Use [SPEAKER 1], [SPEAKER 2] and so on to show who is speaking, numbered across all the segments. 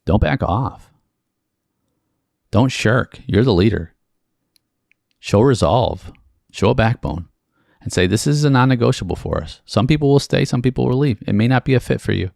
[SPEAKER 1] Don't back off. Don't shirk. You're the leader. Show resolve. Show a backbone. And say, this is a non-negotiable for us. Some people will stay, some people will leave. It may not be a fit for you.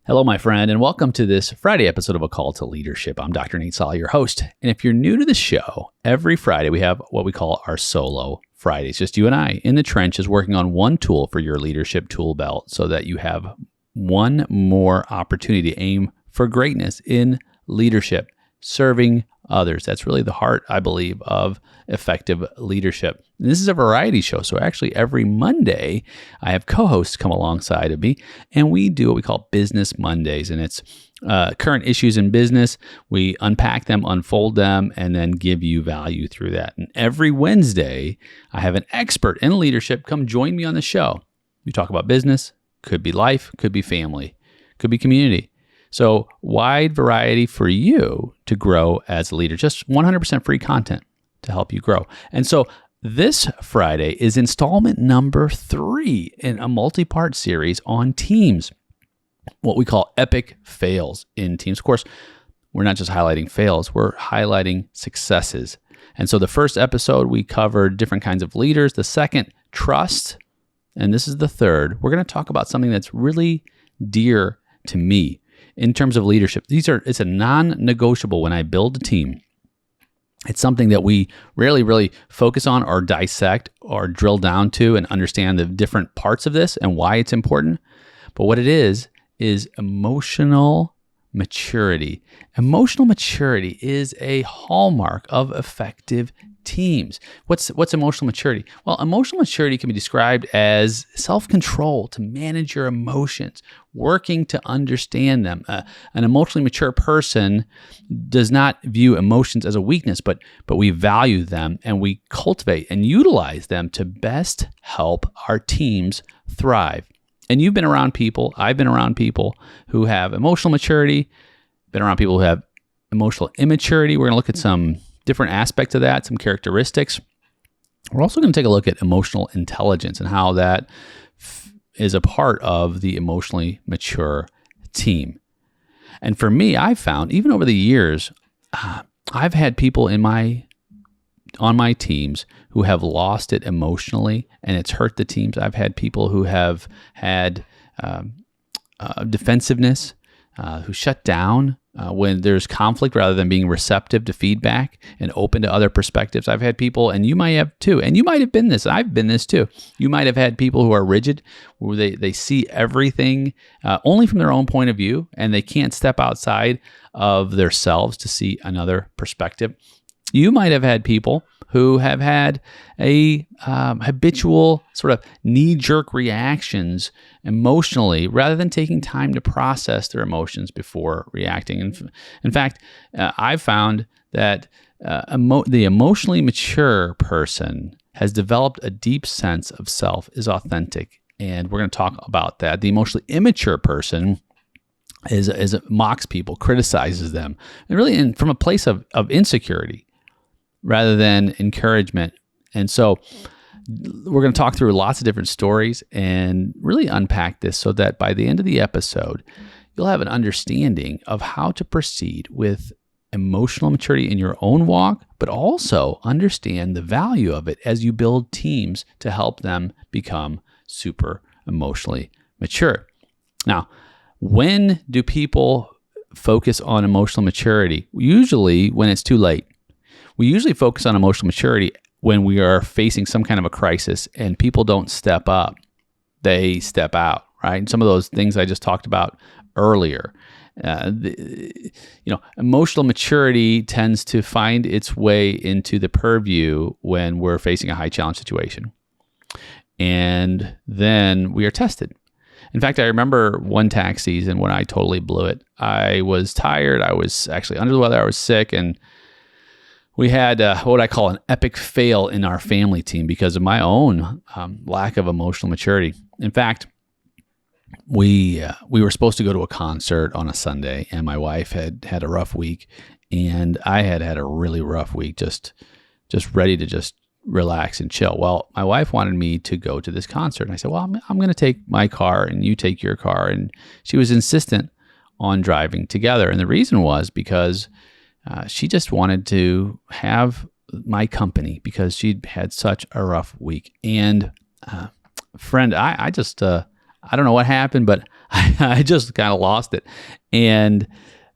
[SPEAKER 1] Hello, my friend, and welcome to this Friday episode of A Call to Leadership. I'm Dr. Nate Saul, your host. And if you're new to the show, every Friday we have what we call our Solo Fridays. Just you and I in the trenches working on one tool for your leadership tool belt so that you have one more opportunity to aim for greatness in leadership, serving others. That's really the heart, I believe, of effective leadership. And this is a variety show. So actually every Monday, I have co-hosts come alongside of me and we do what we call Business Mondays. And it's current issues in business. We unpack them, unfold them, and then give you value through that. And every Wednesday, I have an expert in leadership come join me on the show. We talk about business, could be life, could be family, could be community. So wide variety for you to grow as a leader, just 100% free content to help you grow. And so this Friday is installment number 3 in a multi-part series on teams, what we call epic fails in teams. Of course, we're not just highlighting fails, we're highlighting successes. And so the first episode, we covered different kinds of leaders. The second, trust. And this is the third. We're going to talk about something that's really dear to me in terms of leadership. It's a non-negotiable when I build a team. It's something that we rarely really focus on or dissect or drill down to and understand the different parts of this and why it's important. But what it is emotional maturity. Emotional maturity is a hallmark of effective teams. What's emotional maturity? Well, emotional maturity can be described as self-control to manage your emotions, working to understand them. An emotionally mature person does not view emotions as a weakness, but we value them and we cultivate and utilize them to best help our teams thrive. And you've been around people, I've been around people who have emotional maturity, been around people who have emotional immaturity. We're going to look at some different aspects of that, some characteristics. We're also going to take a look at emotional intelligence and how that is a part of the emotionally mature team. And for me, I've found, even over the years, I've had people on my teams who have lost it emotionally, and it's hurt the teams. I've had people who have had defensiveness, who shut down when there's conflict rather than being receptive to feedback and open to other perspectives. I've had people, and you might have too, and you might have been this. I've been this too. You might have had people who are rigid, where they see everything only from their own point of view, and they can't step outside of themselves to see another perspective. You might have had people who have had a habitual sort of knee-jerk reactions emotionally rather than taking time to process their emotions before reacting. In fact, I've found that the emotionally mature person has developed a deep sense of self, is authentic, and we're going to talk about that. The emotionally immature person is mocks people, criticizes them, and really from a place of insecurity rather than encouragement. And so we're going to talk through lots of different stories and really unpack this so that by the end of the episode, you'll have an understanding of how to proceed with emotional maturity in your own walk, but also understand the value of it as you build teams to help them become super emotionally mature. Now, when do people focus on emotional maturity? Usually when it's too late. We usually focus on emotional maturity when we are facing some kind of a crisis and people don't step up. They step out, right? And some of those things I just talked about earlier. Emotional maturity tends to find its way into the purview when we're facing a high challenge situation. And then we are tested. In fact, I remember one tax season when I totally blew it. I was tired. I was actually under the weather. I was sick. And we had what I call an epic fail in our family team because of my own lack of emotional maturity. In fact, we were supposed to go to a concert on a Sunday, and my wife had a rough week, and I had a really rough week, just ready to just relax and chill. Well, my wife wanted me to go to this concert, and I said, well, I'm going to take my car and you take your car. And she was insistent on driving together. And the reason was because she just wanted to have my company because she'd had such a rough week. And friend, I just, I don't know what happened, but I just kind of lost it. And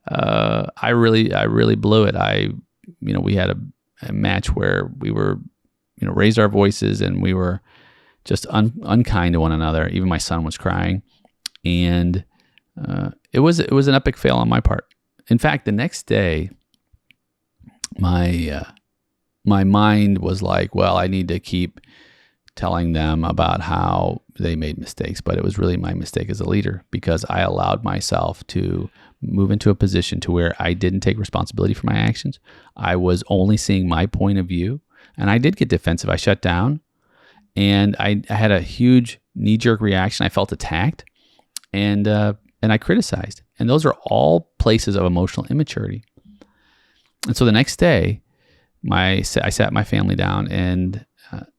[SPEAKER 1] I really blew it. We had a match where we were, raised our voices, and we were just unkind to one another. Even my son was crying, and it was an epic fail on my part. In fact, the next day, my mind was like, well, I need to keep telling them about how they made mistakes, but it was really my mistake as a leader because I allowed myself to move into a position to where I didn't take responsibility for my actions. I was only seeing my point of view. And I did get defensive. I shut down, and I had a huge knee-jerk reaction. I felt attacked, and I criticized. And those are all places of emotional immaturity. And so the next day, I sat my family down, and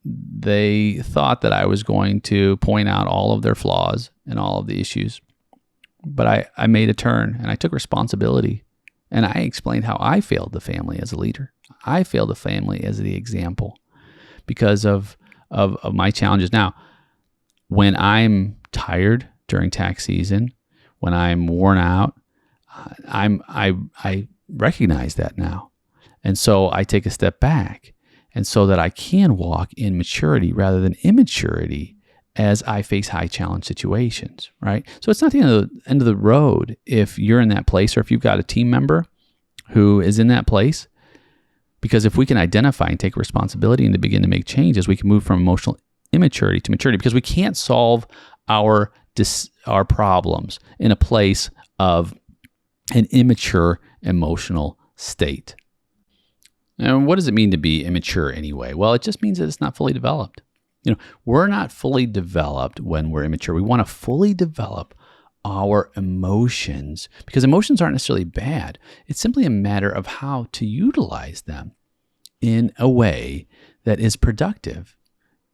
[SPEAKER 1] they thought that I was going to point out all of their flaws and all of the issues. But I made a turn, and I took responsibility, and I explained how I failed the family as a leader. I failed the family as the example because of my challenges. Now, when I'm tired during tax season, when I'm worn out, I recognize that now. And so I take a step back, and so that I can walk in maturity rather than immaturity as I face high challenge situations, right? So it's not the end of the road if you're in that place, or if you've got a team member who is in that place. Because if we can identify and take responsibility and to begin to make changes, we can move from emotional immaturity to maturity, because we can't solve our problems in a place of an immature emotional state. And what does it mean to be immature anyway? Well, it just means that it's not fully developed. We're not fully developed when we're immature. We want to fully develop our emotions, because emotions aren't necessarily bad. It's simply a matter of how to utilize them in a way that is productive.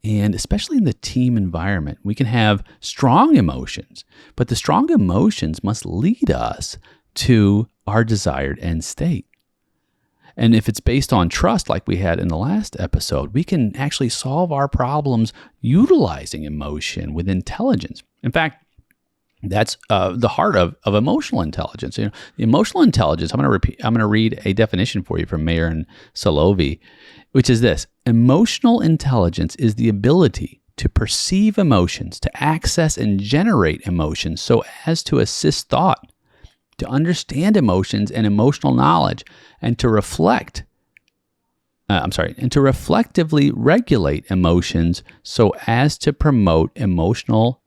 [SPEAKER 1] And especially in the team environment, we can have strong emotions, but the strong emotions must lead us to our desired end state. And if it's based on trust, like we had in the last episode, we can actually solve our problems utilizing emotion with intelligence. In fact, that's the heart of emotional intelligence. Emotional intelligence, I'm going to read a definition for you from Mayer and Salovey, which is this: emotional intelligence is the ability to perceive emotions, to access and generate emotions so as to assist thought, to understand emotions and emotional knowledge, and to reflectively regulate emotions so as to promote emotional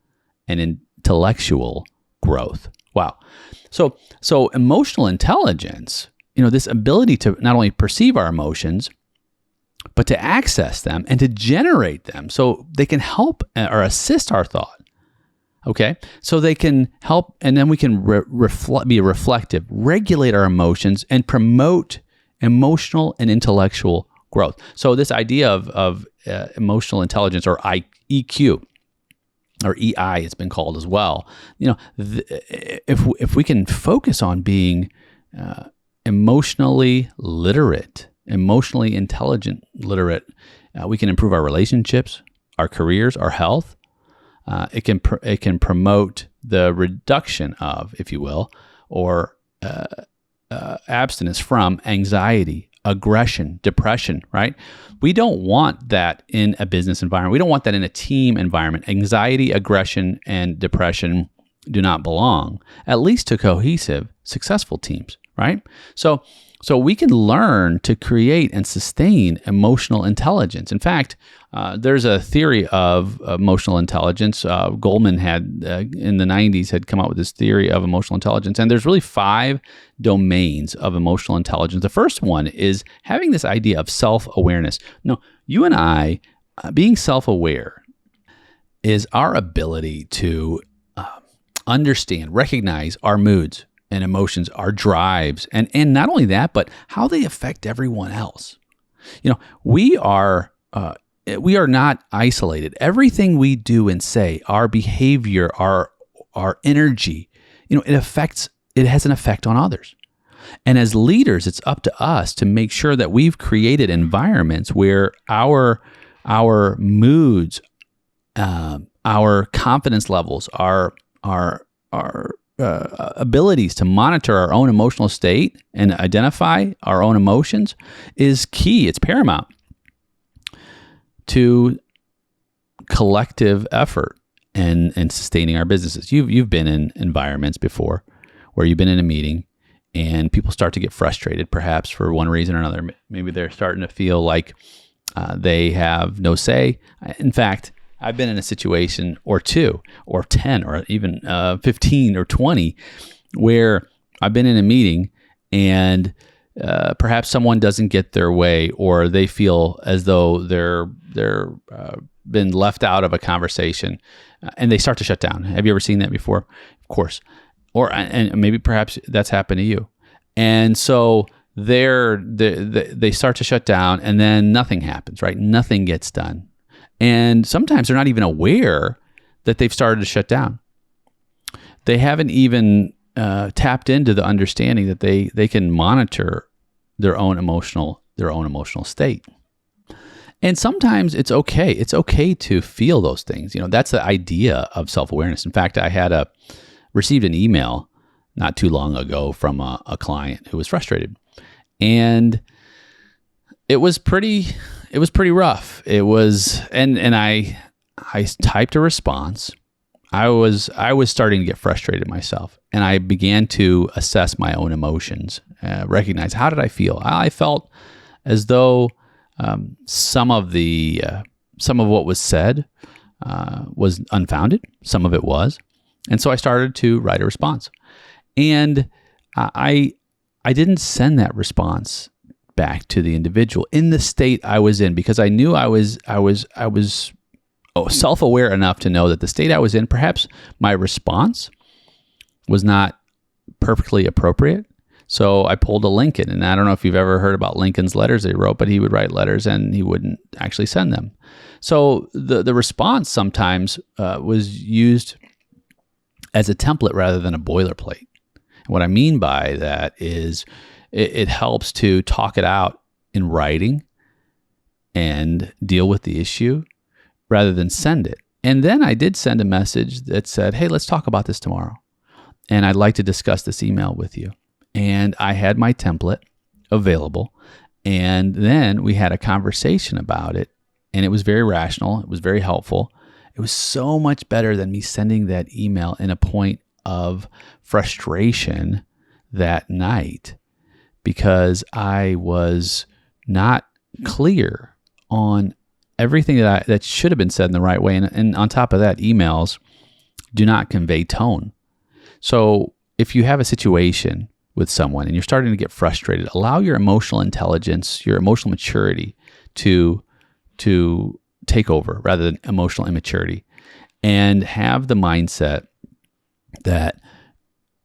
[SPEAKER 1] and intellectual growth. Wow. So emotional intelligence, this ability to not only perceive our emotions, but to access them and to generate them so they can help or assist our thought. Okay, so they can help, and then we can be reflective, regulate our emotions, and promote emotional and intellectual growth. So this idea of emotional intelligence, or EQ, or EI, it's been called as well. If we can focus on being emotionally literate, emotionally intelligent, literate, we can improve our relationships, our careers, our health. It can promote the reduction of, if you will, or abstinence from anxiety, aggression, depression, right? We don't want that in a business environment. We don't want that in a team environment. Anxiety, aggression, and depression do not belong, at least to cohesive, successful teams, right? So we can learn to create and sustain emotional intelligence. In fact, there's a theory of emotional intelligence. Goleman had, in the 90s, had come out with this theory of emotional intelligence. And there's really 5 domains of emotional intelligence. The first one is having this idea of self-awareness. No, you and I, being self-aware is our ability to understand, recognize our moods and emotions, our drives, and not only that, but how they affect everyone else. We are not isolated. Everything we do and say, our behavior, our energy, it has an effect on others. And as leaders, it's up to us to make sure that we've created environments where our moods, our confidence levels, our abilities to monitor our own emotional state and identify our own emotions is key. It's paramount to collective effort and sustaining our businesses. You've been in environments before where you've been in a meeting and people start to get frustrated, perhaps for one reason or another. Maybe they're starting to feel like they have no say. In fact, I've been in a situation or 2 or 10 or even 15 or 20 where I've been in a meeting and perhaps someone doesn't get their way, or they feel as though they're been left out of a conversation, and they start to shut down. Have you ever seen that before? Of course. And maybe perhaps that's happened to you. And so they start to shut down, and then nothing happens, right? Nothing gets done. And sometimes they're not even aware that they've started to shut down. They haven't even tapped into the understanding that they can monitor their own emotional state. And sometimes it's okay. It's okay to feel those things. That's the idea of self-awareness. In fact, I received an email not too long ago from a client who was frustrated, and it was pretty rough. It was, and I typed a response. I was starting to get frustrated myself, and I began to assess my own emotions, recognize, how did I feel? I felt as though some of what was said was unfounded. Some of it was, and so I started to write a response, and I didn't send that response back to the individual in the state I was in, because I knew I was self-aware enough to know that the state I was in, perhaps my response was not perfectly appropriate. So I pulled a Lincoln, and I don't know if you've ever heard about Lincoln's letters they wrote, but he would write letters and he wouldn't actually send them. So the response sometimes was used as a template rather than a boilerplate. What I mean by that is it helps to talk it out in writing and deal with the issue rather than send it. And then I did send a message that said, hey, let's talk about this tomorrow, and I'd like to discuss this email with you. And I had my template available, and then we had a conversation about it, and it was very rational. It was very helpful. It was so much better than me sending that email in a point of frustration that night, because I was not clear on everything that should have been said in the right way. And on top of that, emails do not convey tone. So if you have a situation with someone and you're starting to get frustrated, allow your emotional intelligence, your emotional maturity to take over rather than emotional immaturity, and have the mindset that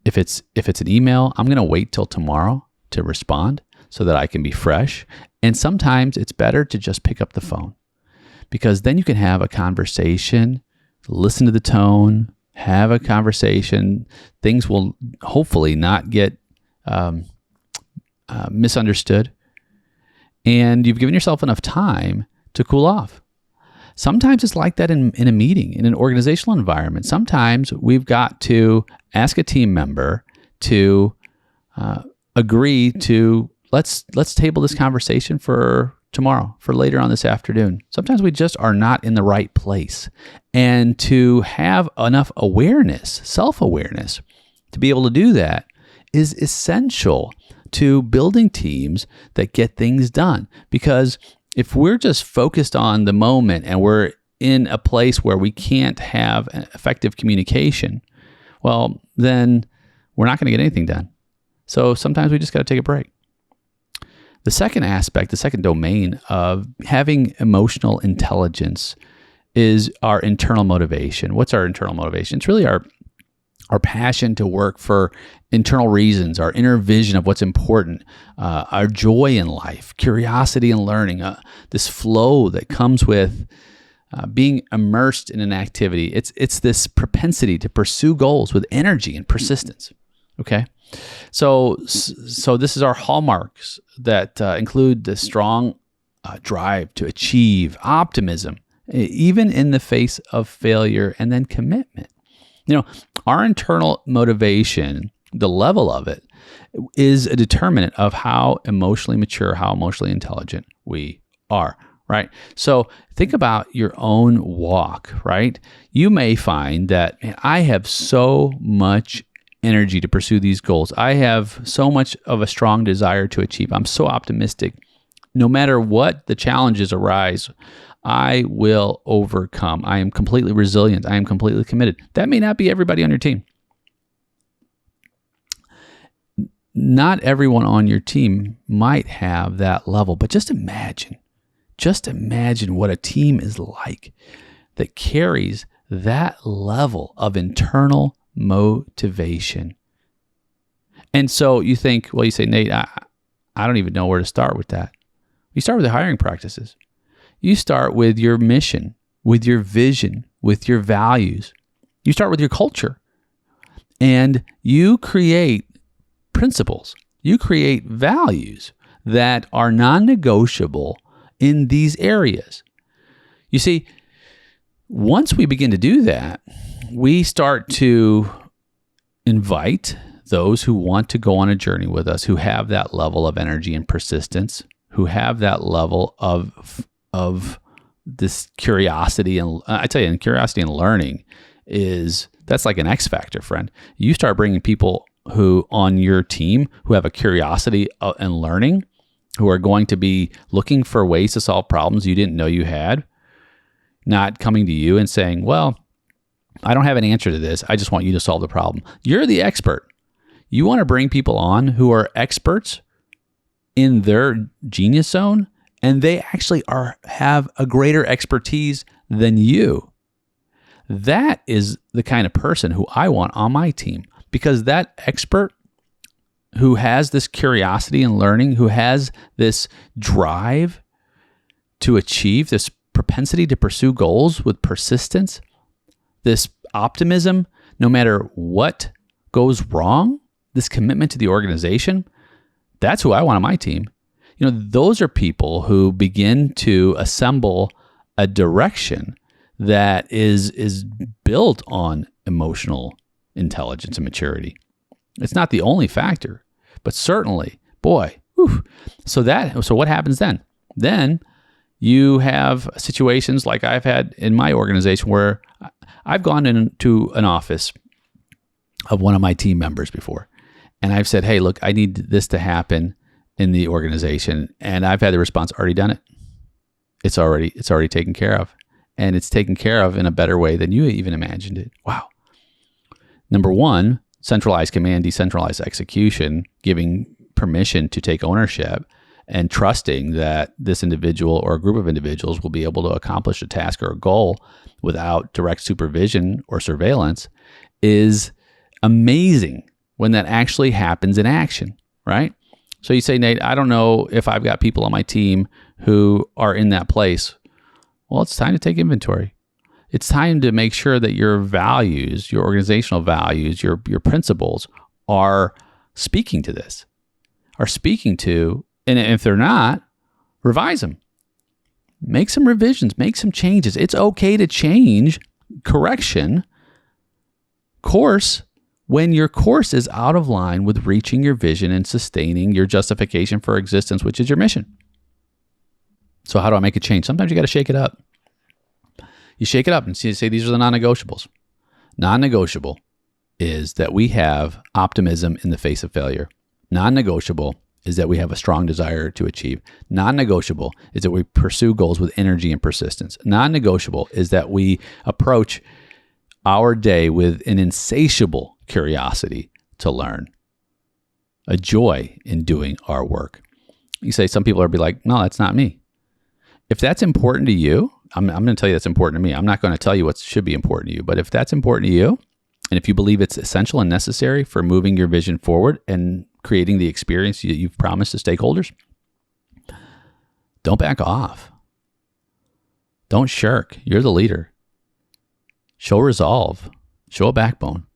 [SPEAKER 1] if it's an email, I'm going to wait till tomorrow to respond so that I can be fresh. And sometimes it's better to just pick up the phone, because then you can have a conversation, listen to the tone, have a conversation. Things will hopefully not get misunderstood, and you've given yourself enough time to cool off. Sometimes it's like that in a meeting, in an organizational environment. Sometimes we've got to ask a team member to agree to let's table this conversation for tomorrow, for later on this afternoon. Sometimes we just are not in the right place. And to have enough awareness, self-awareness, to be able to do that is essential to building teams that get things done. Because if we're just focused on the moment and we're in a place where we can't have effective communication, well, then we're not going to get anything done. So sometimes we just got to take a break. The second aspect, the second domain of having emotional intelligence is our internal motivation. What's our internal motivation? It's really our passion to work for internal reasons, our inner vision of what's important, our joy in life, curiosity in learning, this flow that comes with being immersed in an activity. It's this propensity to pursue goals with energy and persistence. Okay, so this is our hallmarks that include the strong drive to achieve, optimism, even in the face of failure, and then commitment. Our internal motivation, the level of it, is a determinant of how emotionally mature, how emotionally intelligent we are, right? So think about your own walk, right? You may find that, man, I have so much energy to pursue these goals. I have so much of a strong desire to achieve. I'm so optimistic. No matter what the challenges arise, I will overcome. I am completely resilient. I am completely committed. That may not be everybody on your team. Not everyone on your team might have that level, but just imagine what a team is like that carries that level of internal motivation. And so you say, Nate, I don't even know where to start with that. You start with the hiring practices. You start with your mission, with your vision, with your values. You start with your culture. And you create principles. You create values that are non-negotiable in these areas. You see, once we begin to do that, we start to invite those who want to go on a journey with us, who have that level of energy and persistence, who have that level of this curiosity. And I tell you, curiosity and learning that's like an X factor, friend. You start bringing people who on your team who have a curiosity and learning, who are going to be looking for ways to solve problems you didn't know you had, not coming to you and saying, well, I don't have an answer to this. I just want you to solve the problem. You're the expert. You want to bring people on who are experts in their genius zone, and they actually have a greater expertise than you. That is the kind of person who I want on my team, because that expert who has this curiosity and learning, who has this drive to achieve, this propensity to pursue goals with persistence, this optimism, no matter what goes wrong, this commitment to the organization, that's who I want on my team. Those are people who begin to assemble a direction that is built on emotional intelligence and maturity. It's not the only factor, but certainly, boy, whew. So what happens then? Then you have situations like I've had in my organization where I've gone into an office of one of my team members before, and I've said, hey, look, I need this to happen in the organization. And I've had the response, already done it. It's already taken care of. And it's taken care of in a better way than you even imagined it. Wow. Number one, centralized command, decentralized execution, giving permission to take ownership and trusting that this individual or a group of individuals will be able to accomplish a task or a goal without direct supervision or surveillance is amazing when that actually happens in action, right? So you say, Nate, I don't know if I've got people on my team who are in that place. Well, it's time to take inventory. It's time to make sure that your values, your organizational values, your principles are speaking to this, and if they're not, revise them. Make some revisions, make some changes. It's okay to change course when your course is out of line with reaching your vision and sustaining your justification for existence, which is your mission. So how do I make a change? Sometimes you got to shake it up. You shake it up and say these are the non-negotiables. Non-negotiable is that we have optimism in the face of failure. Non-negotiable is that we have a strong desire to achieve. Non-negotiable is that we pursue goals with energy and persistence. Non-negotiable is that we approach our day with an insatiable curiosity to learn, a joy in doing our work. You say, some people are be like, no, that's not me. If that's important to you, I'm going to tell you that's important to me. I'm not going to tell you what should be important to you, but if that's important to you, and if you believe it's essential and necessary for moving your vision forward and creating the experience that you've promised to stakeholders, don't back off. Don't shirk. You're the leader. Show resolve. Show a backbone.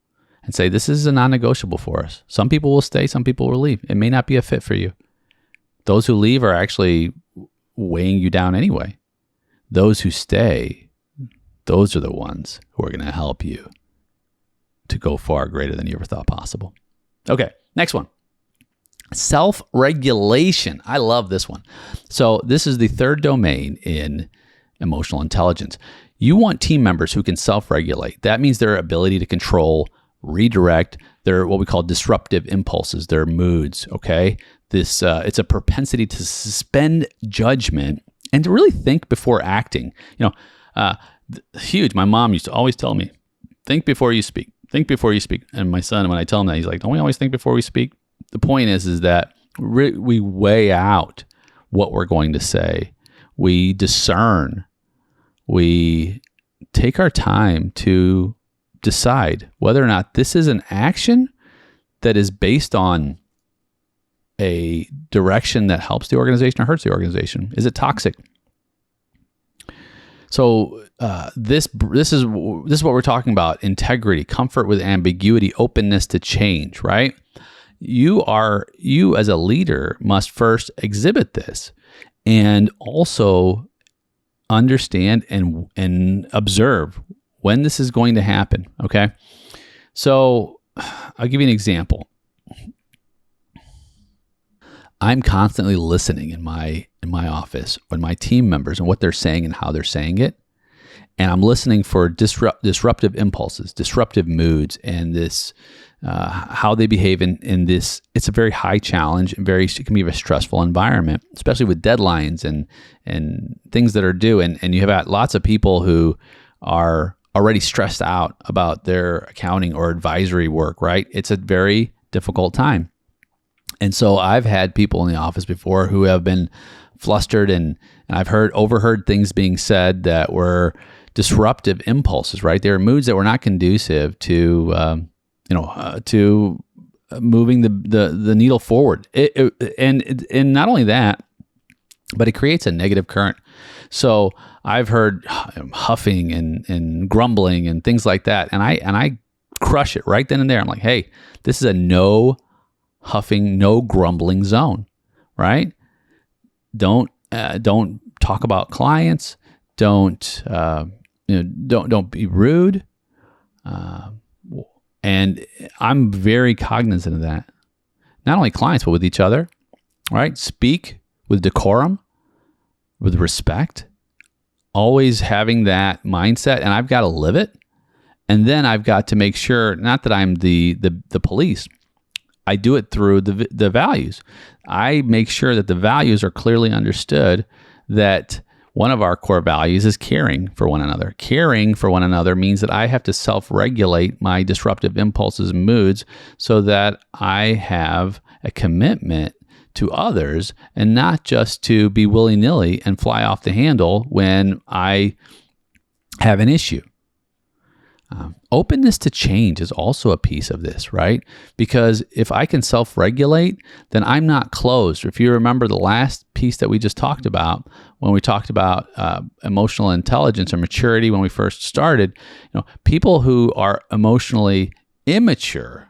[SPEAKER 1] And say, this is a non-negotiable for us. Some people will stay, some people will leave. It may not be a fit for you. Those who leave are actually weighing you down anyway. Those who stay, those are the ones who are going to help you to go far greater than you ever thought possible. Okay, next one. Self-regulation. I love this one. So this is the third domain in emotional intelligence. You want team members who can self-regulate. That means their ability to control, redirect their what we call disruptive impulses, their moods, okay? This it's a propensity to suspend judgment and to really think before acting. Huge. My mom used to always tell me, think before you speak. Think before you speak. And my son, when I tell him that, he's like, don't we always think before we speak? The point is that we weigh out what we're going to say. We discern. We take our time to decide whether or not this is an action that is based on a direction that helps the organization or hurts the organization. Is it toxic? So this is what we're talking about: integrity, comfort with ambiguity, openness to change. Right? You as a leader must first exhibit this, and also understand and observe when this is going to happen. Okay, so I'll give you an example. I'm constantly listening in my office when my team members and what they're saying and how they're saying it. And I'm listening for disruptive impulses, disruptive moods, and this how they behave in this. It's a very high challenge and it can be a very stressful environment, especially with deadlines and things that are due. And you have lots of people who are already stressed out about their accounting or advisory work, right? It's a very difficult time. And so I've had people in the office before who have been flustered and I've overheard things being said that were disruptive impulses, right? They were moods that were not conducive to, to moving the needle forward. And not only that, but it creates a negative current. So I've heard huffing and grumbling and things like that. And I crush it right then and there. I'm like, hey, this is a no huffing, no grumbling zone, right? Don't talk about clients. Don't be rude. And I'm very cognizant of that. Not only clients, but with each other, right? Speak with decorum, with respect, always having that mindset, and I've got to live it. And then I've got to make sure, not that I'm the police, I do it through the values. I make sure that the values are clearly understood, that one of our core values is caring for one another. Caring for one another means that I have to self-regulate my disruptive impulses and moods so that I have a commitment to others and not just to be willy-nilly and fly off the handle when I have an issue. Openness to change is also a piece of this, right? Because if I can self-regulate, then I'm not closed. If you remember the last piece that we just talked about, when we talked about emotional intelligence or maturity when we first started, people who are emotionally immature,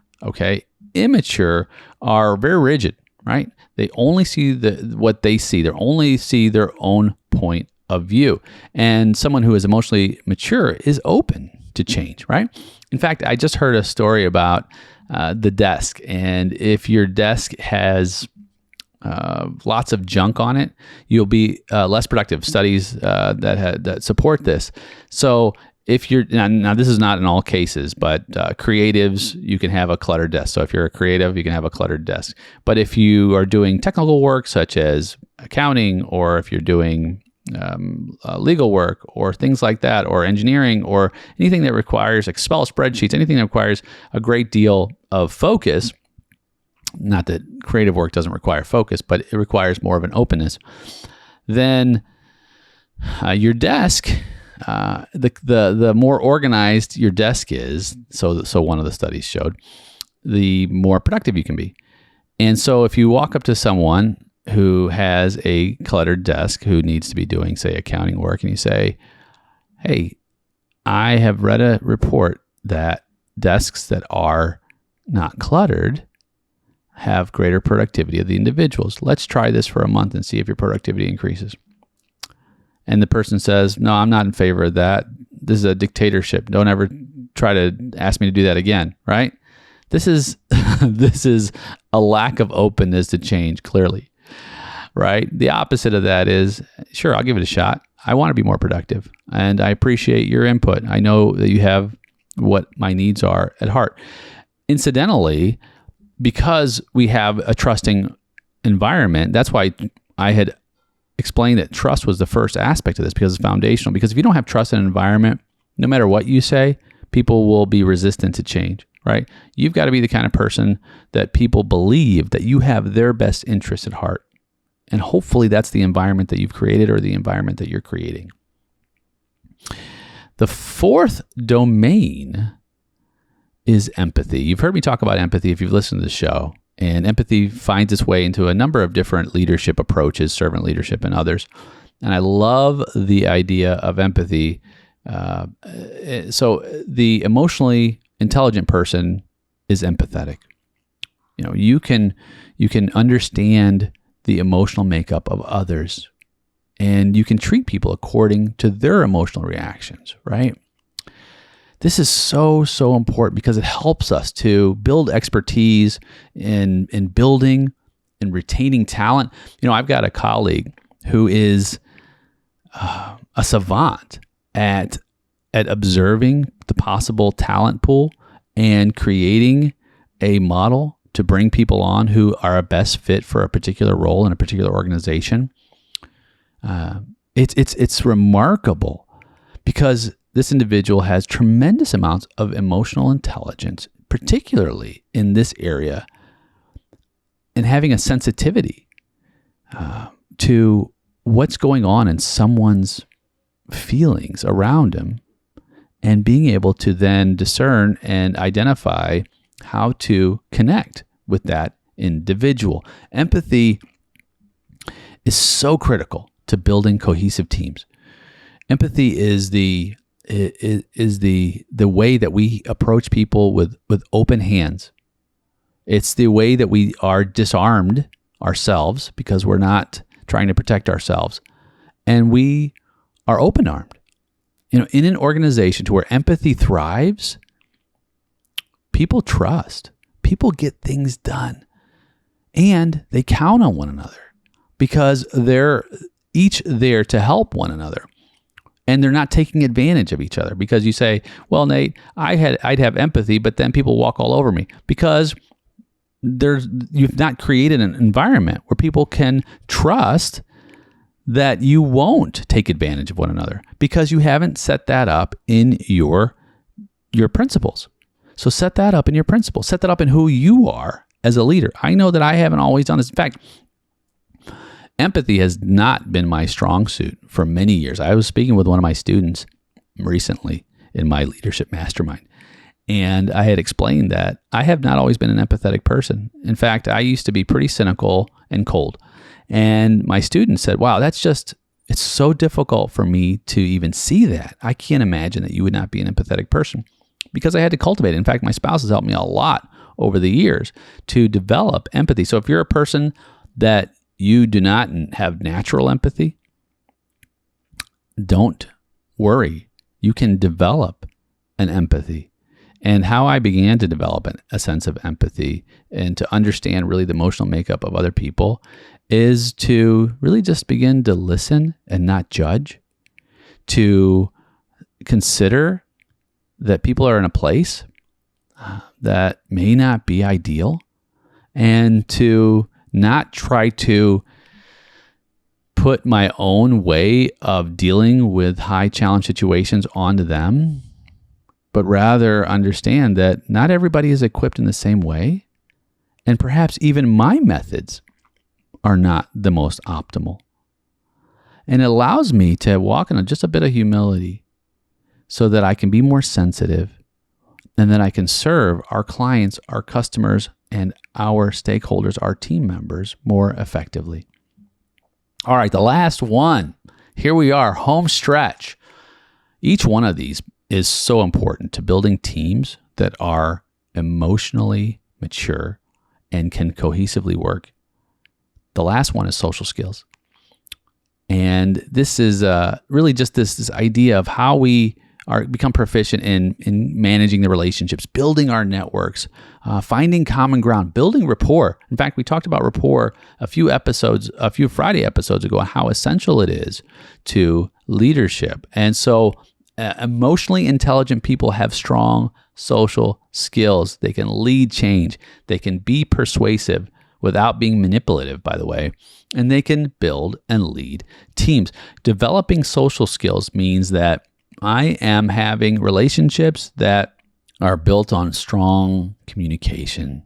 [SPEAKER 1] immature are very rigid, right? They only see what they see. They only see their own point of view. And someone who is emotionally mature is open to change, right? In fact, I just heard a story about the desk. And if your desk has lots of junk on it, you'll be less productive. Studies that support this. So if you're now, this is not in all cases, but creatives, you can have a cluttered desk. So if you're a creative, you can have a cluttered desk. But if you are doing technical work such as accounting, or if you're doing legal work or things like that, or engineering, or anything that requires Excel spreadsheets, anything that requires a great deal of focus, not that creative work doesn't require focus, but it requires more of an openness, then your desk, the more organized your desk is, so one of the studies showed, the more productive you can be. And so if you walk up to someone who has a cluttered desk, who needs to be doing, say, accounting work, and you say, hey, I have read a report that desks that are not cluttered have greater productivity of the individuals. Let's try this for a month and see if your productivity increases. And the person says, no, I'm not in favor of that. This is a dictatorship. Don't ever try to ask me to do that again, right? This is a lack of openness to change, clearly, right? The opposite of that is, sure, I'll give it a shot. I want to be more productive, and I appreciate your input. I know that you have what my needs are at heart. Incidentally, because we have a trusting environment, that's why I had explained that trust was the first aspect of this, because it's foundational. Because if you don't have trust in an environment, no matter what you say, people will be resistant to change, right? You've got to be the kind of person that people believe that you have their best interest at heart. And hopefully that's the environment that you've created, or the environment that you're creating. The fourth domain is empathy. You've heard me talk about empathy if you've listened to the show. And empathy finds its way into a number of different leadership approaches, servant leadership and others. And I love the idea of empathy. So the emotionally intelligent person is empathetic. You know, you can understand the emotional makeup of others, and you can treat people according to their emotional reactions, right? This is so important, because it helps us to build expertise in building and retaining talent. You know, I've got a colleague who is a savant at observing the possible talent pool and creating a model to bring people on who are a best fit for a particular role in a particular organization. It's remarkable, because this individual has tremendous amounts of emotional intelligence, particularly in this area, and having a sensitivity to what's going on in someone's feelings around him, and being able to then discern and identify how to connect with that individual. Empathy is so critical to building cohesive teams. Empathy is the way that we approach people with open hands. It's the way that we are disarmed ourselves, because we're not trying to protect ourselves, and we are open-armed. You know, in an organization to where empathy thrives, people trust, people get things done, and they count on one another, because they're each there to help one another. And they're not taking advantage of each other, because you say, well, Nate, I'd have empathy, but then people walk all over me, because you've not created an environment where people can trust that you won't take advantage of one another, because you haven't set that up in your principles. So set that up in your principles. Set that up in who you are as a leader. I know that I haven't always done this. In fact, empathy has not been my strong suit for many years. I was speaking with one of my students recently in my leadership mastermind, and I had explained that I have not always been an empathetic person. In fact, I used to be pretty cynical and cold. And my student said, wow, it's so difficult for me to even see that. I can't imagine that you would not be an empathetic person, because I had to cultivate it. In fact, my spouse has helped me a lot over the years to develop empathy. So if you're a person that you do not have natural empathy, don't worry. You can develop an empathy. And how I began to develop a sense of empathy and to understand really the emotional makeup of other people is to really just begin to listen and not judge, to consider that people are in a place that may not be ideal, and to not try to put my own way of dealing with high challenge situations onto them, but rather understand that not everybody is equipped in the same way. And perhaps even my methods are not the most optimal. And it allows me to walk in just a bit of humility so that I can be more sensitive and that I can serve our clients, our customers, and our stakeholders, our team members more effectively. All right, the last one. Here we are, home stretch. Each one of these is so important to building teams that are emotionally mature and can cohesively work. The last one is social skills. And this is really just this idea of how we become proficient in managing the relationships, building our networks, finding common ground, building rapport. In fact, we talked about rapport a few Friday episodes ago, how essential it is to leadership. And so emotionally intelligent people have strong social skills. They can lead change. They can be persuasive without being manipulative, by the way, and they can build and lead teams. Developing social skills means that I am having relationships that are built on strong communication.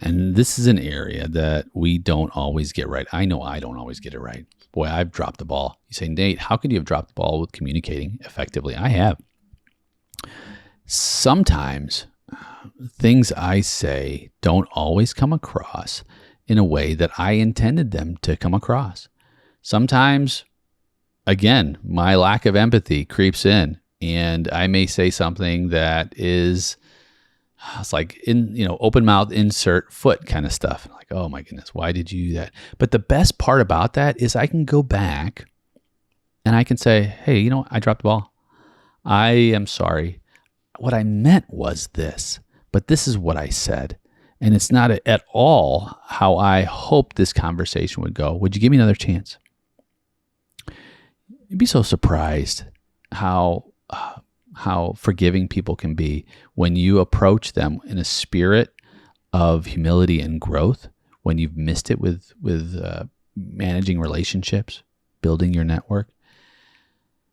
[SPEAKER 1] And this is an area that we don't always get right. I know I don't always get it right. Boy, I've dropped the ball. You say, Nate, how could you have dropped the ball with communicating effectively? I have. Sometimes things I say don't always come across in a way that I intended them to come across. Sometimes, again, my lack of empathy creeps in, and I may say something that is, it's like open mouth, insert foot kind of stuff. Like, oh my goodness, why did you do that? But the best part about that is I can go back and I can say, hey, I dropped the ball. I am sorry. What I meant was this, but this is what I said. And it's not at all how I hoped this conversation would go. Would you give me another chance? You'd be so surprised how forgiving people can be when you approach them in a spirit of humility and growth, when you've missed it with managing relationships, building your network.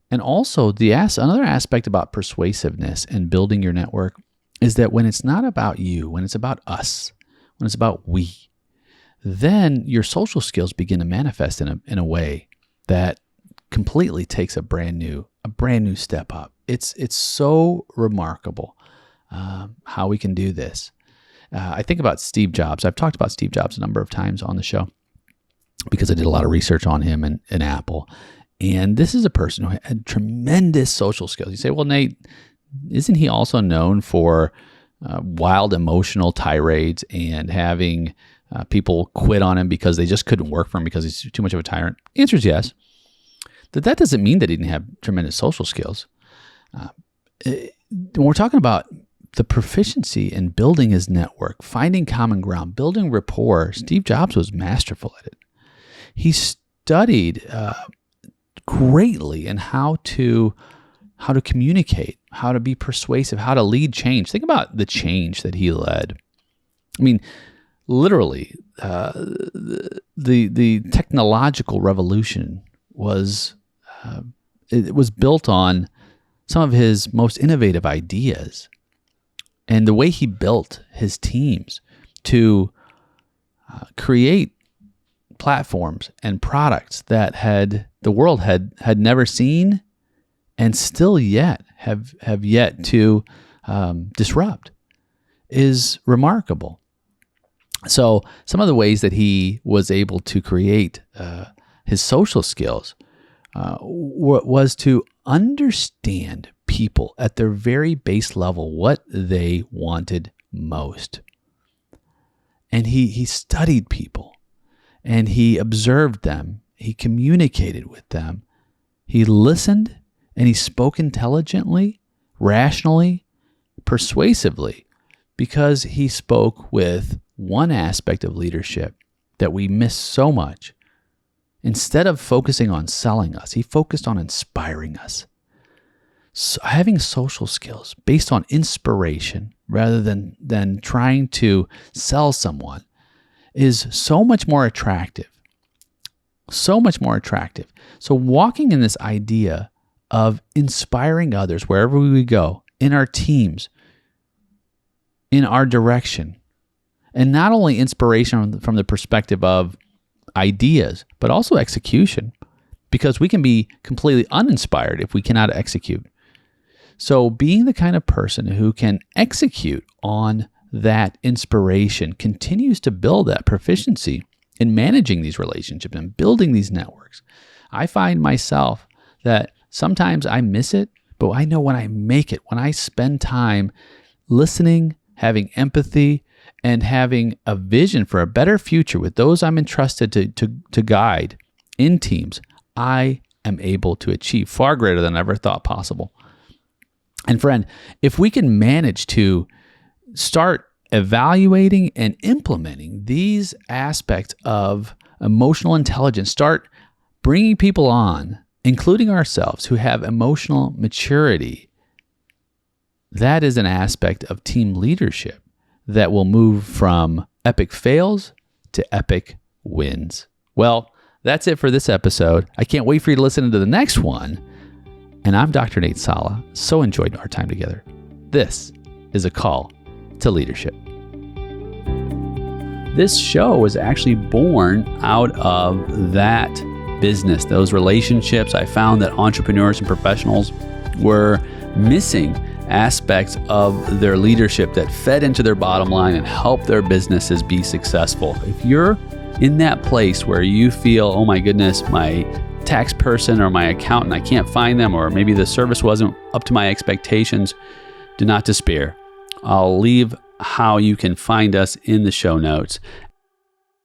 [SPEAKER 1] And also, another aspect about persuasiveness and building your network is that when it's not about you, when it's about us, when it's about we, then your social skills begin to manifest in a way that completely takes a brand new step up. It's so remarkable how we can do this. I think about Steve Jobs. I've talked about Steve Jobs a number of times on the show because I did a lot of research on him and Apple. And this is a person who had tremendous social skills. You say, well, Nate, isn't he also known for wild emotional tirades and having people quit on him because they just couldn't work for him because he's too much of a tyrant? The answer is yes. That doesn't mean that he didn't have tremendous social skills. When we're talking about the proficiency in building his network, finding common ground, building rapport, Steve Jobs was masterful at it. He studied greatly in how to communicate, how to be persuasive, how to lead change. Think about the change that he led. I mean, literally, the technological revolution was built on some of his most innovative ideas, and the way he built his teams to create platforms and products that the world had never seen and still have yet to disrupt is remarkable. So some of the ways that he was able to create his social skills was to understand people at their very base level, what they wanted most. And he studied people, and he observed them. He communicated with them. He listened, and he spoke intelligently, rationally, persuasively because he spoke with one aspect of leadership that we miss so much. Instead of focusing on selling us, he focused on inspiring us. So having social skills based on inspiration rather than trying to sell someone is so much more attractive. So much more attractive. So walking in this idea of inspiring others wherever we go, in our teams, in our direction, and not only inspiration from the perspective of ideas, but also execution, because we can be completely uninspired if we cannot execute. So being the kind of person who can execute on that inspiration continues to build that proficiency in managing these relationships and building these networks. I find myself that sometimes I miss it, but I know when I make it, when I spend time listening, having empathy, and having a vision for a better future with those I'm entrusted to guide in teams, I am able to achieve far greater than I ever thought possible. And friend, if we can manage to start evaluating and implementing these aspects of emotional intelligence, start bringing people on, including ourselves, who have emotional maturity, that is an aspect of team leadership that will move from epic fails to epic wins. Well, that's it for this episode. I can't wait for you to listen to the next one. And I'm Dr. Nate Sala. So enjoyed our time together. This is A Call to Leadership. This show was actually born out of that business, those relationships. I found that entrepreneurs and professionals were missing aspects of their leadership that fed into their bottom line and helped their businesses be successful. If you're in that place where you feel, oh my goodness, my tax person or my accountant, I can't find them, or maybe the service wasn't up to my expectations, do not despair. I'll leave how you can find us in the show notes.